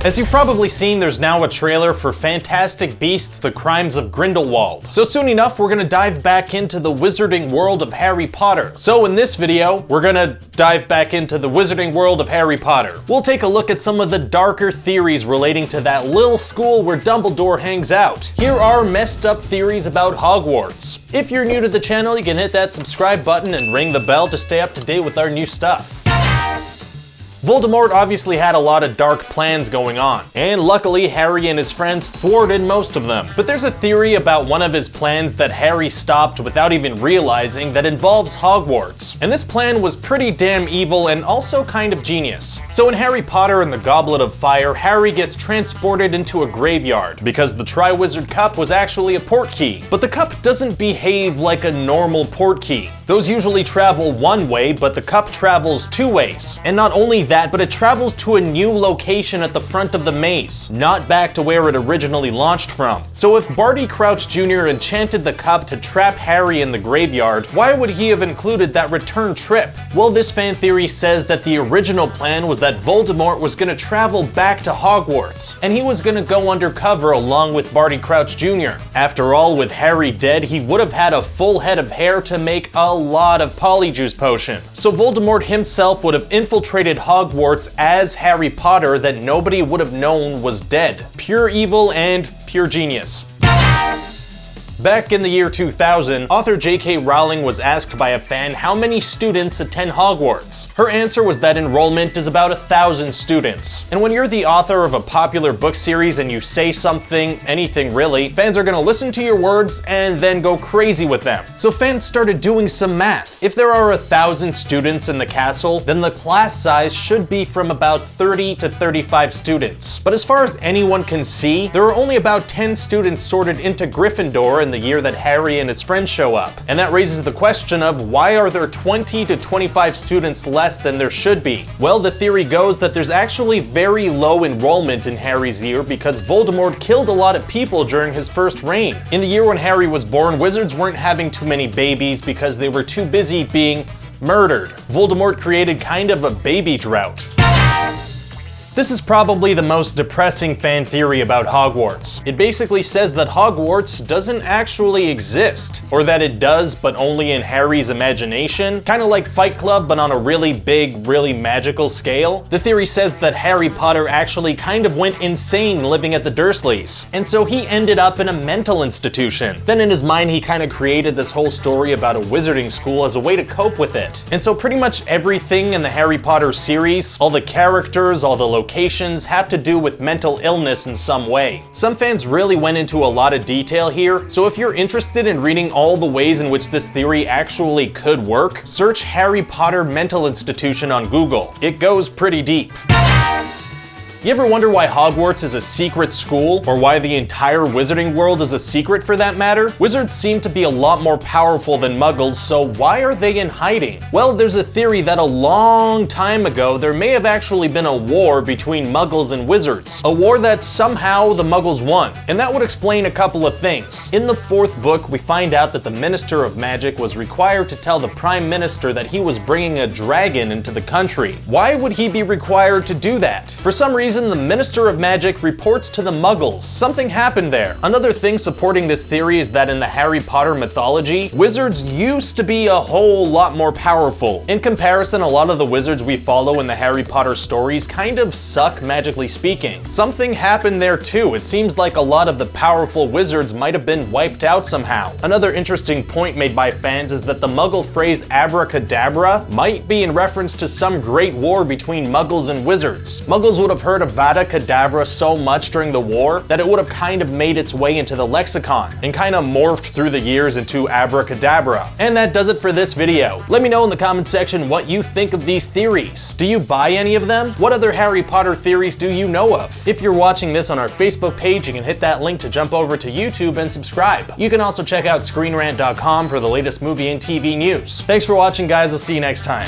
As you've probably seen, there's now a trailer for Fantastic Beasts: The Crimes of Grindelwald. So soon enough, we're gonna dive back into the wizarding world of Harry Potter. So in this video, we're gonna dive back into the wizarding world of Harry Potter. We'll take a look at some of the darker theories relating to that little school where Dumbledore hangs out. Here are messed up theories about Hogwarts. If you're new to the channel, you can hit that subscribe button and ring the bell to stay up to date with our new stuff. Voldemort obviously had a lot of dark plans going on, and luckily Harry and his friends thwarted most of them. But there's a theory about one of his plans that Harry stopped without even realizing that involves Hogwarts. And this plan was pretty damn evil and also kind of genius. So in Harry Potter and the Goblet of Fire, Harry gets transported into a graveyard because the Triwizard Cup was actually a portkey. But the cup doesn't behave like a normal portkey. Those usually travel one way, but the cup travels two ways. And not only that, but it travels to a new location at the front of the maze, not back to where it originally launched from. So if Barty Crouch Jr. enchanted the cup to trap Harry in the graveyard, why would he have included that return trip? Well, this fan theory says that the original plan was that Voldemort was gonna travel back to Hogwarts, and he was gonna go undercover along with Barty Crouch Jr. After all, with Harry dead, he would have had a full head of hair to make a lot of Polyjuice Potion. So Voldemort himself would have infiltrated Hogwarts as Harry Potter that nobody would have known was dead. Pure evil and pure genius. Back in the year 2000, author J.K. Rowling was asked by a fan how many students attend Hogwarts. Her answer was that enrollment is about 1,000 students. And when you're the author of a popular book series and you say something, anything really, fans are gonna listen to your words and then go crazy with them. So fans started doing some math. If there are 1,000 students in the castle, then the class size should be from about 30 to 35 students. But as far as anyone can see, there are only about 10 students sorted into Gryffindor in the year that Harry and his friends show up. And that raises the question of why are there 20 to 25 students less than there should be? Well, the theory goes that there's actually very low enrollment in Harry's year because Voldemort killed a lot of people during his first reign. In the year when Harry was born, wizards weren't having too many babies because they were too busy being murdered. Voldemort created kind of a baby drought. This is probably the most depressing fan theory about Hogwarts. It basically says that Hogwarts doesn't actually exist, or that it does but only in Harry's imagination, kind of like Fight Club but on a really big, really magical scale. The theory says that Harry Potter actually kind of went insane living at the Dursleys, and so he ended up in a mental institution. Then in his mind he kind of created this whole story about a wizarding school as a way to cope with it. And so pretty much everything in the Harry Potter series, all the characters, all the locations have to do with mental illness in some way. Some fans really went into a lot of detail here, so if you're interested in reading all the ways in which this theory actually could work, search Harry Potter Mental Institution on Google. It goes pretty deep. You ever wonder why Hogwarts is a secret school, or why the entire wizarding world is a secret for that matter? Wizards seem to be a lot more powerful than Muggles, so why are they in hiding? Well, there's a theory that a long time ago there may have actually been a war between Muggles and wizards. A war that somehow the Muggles won. And that would explain a couple of things. In the 4th book, we find out that the Minister of Magic was required to tell the Prime Minister that he was bringing a dragon into the country. Why would he be required to do that? For some reason, the Minister of Magic reports to the Muggles. Something happened there. Another thing supporting this theory is that in the Harry Potter mythology, wizards used to be a whole lot more powerful. In comparison, a lot of the wizards we follow in the Harry Potter stories kind of suck, magically speaking. Something happened there too. It seems like a lot of the powerful wizards might have been wiped out somehow. Another interesting point made by fans is that the Muggle phrase abracadabra might be in reference to some great war between Muggles and wizards. Muggles would have heard Avada Kedavra so much during the war that it would have kind of made its way into the lexicon and kind of morphed through the years into abracadabra. And that does it for this video. Let me know in the comment section what you think of these theories. Do you buy any of them? What other Harry Potter theories do you know of? If you're watching this on our Facebook page, you can hit that link to jump over to YouTube and subscribe. You can also check out ScreenRant.com for the latest movie and TV news. Thanks for watching, guys. I'll see you next time.